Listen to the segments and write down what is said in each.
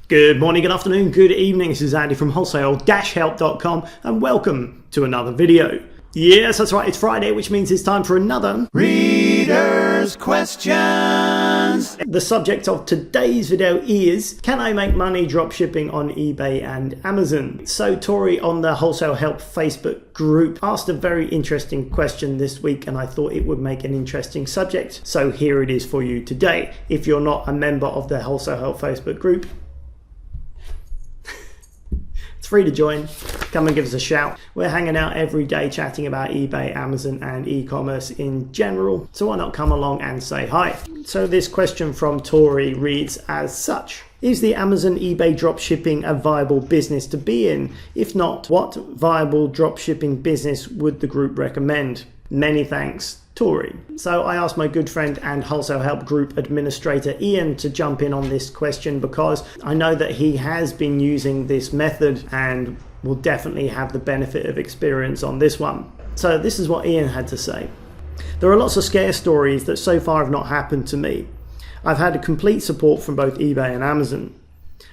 Good morning, good afternoon, good evening. This is Andy from wholesale-help.com and welcome to another video. Yes, that's right, it's Friday, which means it's time for another Reader's Questions. The subject of today's video is, can I make money dropshipping on eBay and Amazon? So Tori on the Wholesale Help Facebook group asked a very interesting question this week, and I thought it would make an interesting subject. So here it is for you today. If you're not a member of the Wholesale Help Facebook group, it's free to join. Come and give us a shout. We're hanging out every day chatting about eBay, Amazon and e-commerce in general. So why not come along and say hi? So this question from Tori reads as such. Is the Amazon eBay dropshipping a viable business to be in? If not, what viable dropshipping business would the group recommend? Many thanks, Tori. So I asked my good friend and Wholesale Help Group administrator Ian to jump in on this question because I know that he has been using this method and will definitely have the benefit of experience on this one. So this is what Ian had to say. There are lots of scare stories that so far have not happened to me. I've had complete support from both eBay and Amazon.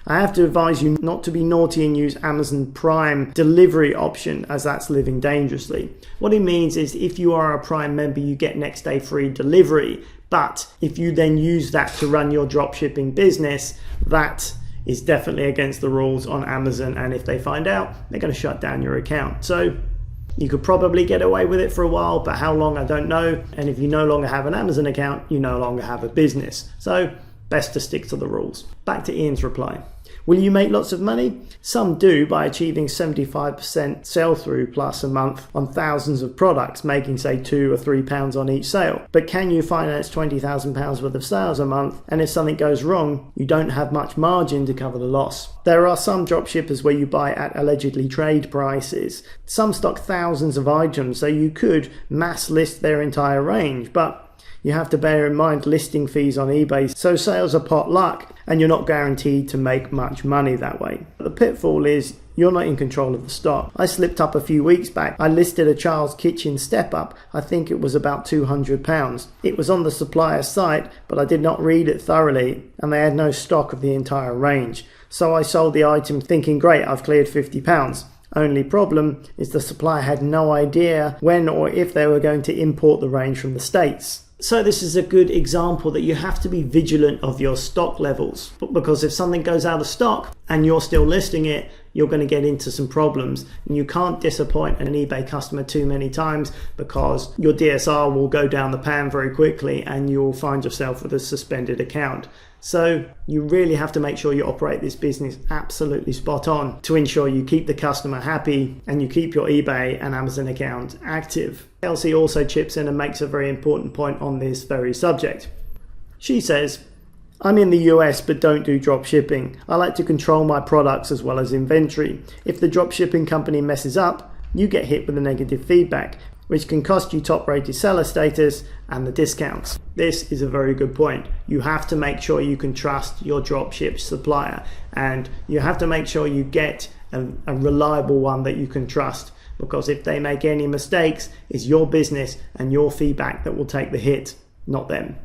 I have to advise you not to be naughty and use Amazon Prime delivery option, as that's living dangerously. What it means is if you are a Prime member, you get next day free delivery. But if you then use that to run your dropshipping business, that is definitely against the rules on Amazon. And if they find out, they're going to shut down your account. So you could probably get away with it for a while, but how long, I don't know. And if you no longer have an Amazon account, you no longer have a business. So best to stick to the rules. Back to Ian's reply. Will you make lots of money? Some do by achieving 75% sell-through plus a month on thousands of products, making say £2 or £3 on each sale. But can you finance £20,000 worth of sales a month? And if something goes wrong, you don't have much margin to cover the loss. There are some dropshippers where you buy at allegedly trade prices. Some stock thousands of items, so you could mass list their entire range, but you have to bear in mind listing fees on eBay, so sales are pot luck and you're not guaranteed to make much money that way. The pitfall is you're not in control of the stock. I slipped up a few weeks back. I listed a child's kitchen step up. I think it was about £200. It was on the supplier's site, but I did not read it thoroughly and they had no stock of the entire range. So I sold the item thinking, great, I've cleared £50. Only problem is the supplier had no idea when or if they were going to import the range from the States. So this is a good example that you have to be vigilant of your stock levels, because if something goes out of stock and you're still listing it, you're going to get into some problems, and you can't disappoint an eBay customer too many times because your DSR will go down the pan very quickly and you'll find yourself with a suspended account. So you really have to make sure you operate this business absolutely spot on to ensure you keep the customer happy and you keep your eBay and Amazon account active. Elsie also chips in and makes a very important point on this very subject. She says, I'm in the US but don't do drop shipping. I like to control my products as well as inventory. If the drop shipping company messes up, you get hit with the negative feedback, which can cost you top-rated seller status and the discounts. This is a very good point. You have to make sure you can trust your dropship supplier, and you have to make sure you get a reliable one that you can trust, because if they make any mistakes, it's your business and your feedback that will take the hit, not them.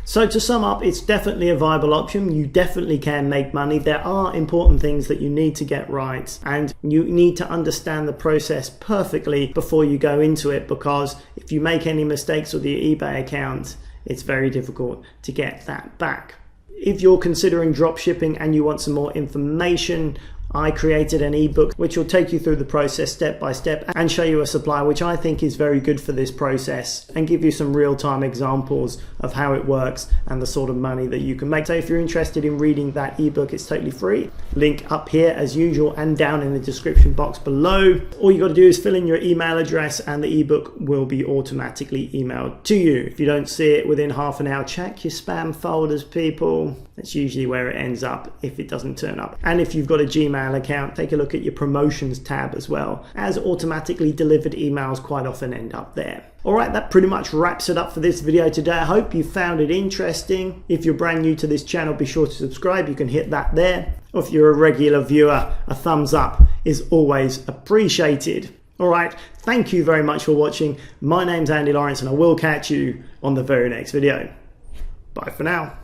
So to sum up, it's definitely a viable option. You definitely can make money. There are important things that you need to get right, and you need to understand the process perfectly before you go into it, because if you make any mistakes with your eBay account, it's very difficult to get that back. If you're considering drop shipping and you want some more information, I created an ebook which will take you through the process step by step and show you a supplier which I think is very good for this process and give you some real-time examples of how it works and the sort of money that you can make. So if you're interested in reading that ebook, it's totally free. Link up here as usual and down in the description box below. All you got to do is fill in your email address and the ebook will be automatically emailed to you. If you don't see it within half an hour, check your spam folders, people. That's usually where it ends up if it doesn't turn up. And if you've got a Gmail account, take a look at your promotions tab as well, as automatically delivered emails quite often end up there. Alright, that pretty much wraps it up for this video today. I hope you found it interesting. If you're brand new to this channel, be sure to subscribe. You can hit that there. Or if you're a regular viewer, a thumbs up is always appreciated. Alright, thank you very much for watching. My name's Andy Lawrence and I will catch you on the very next video. Bye for now.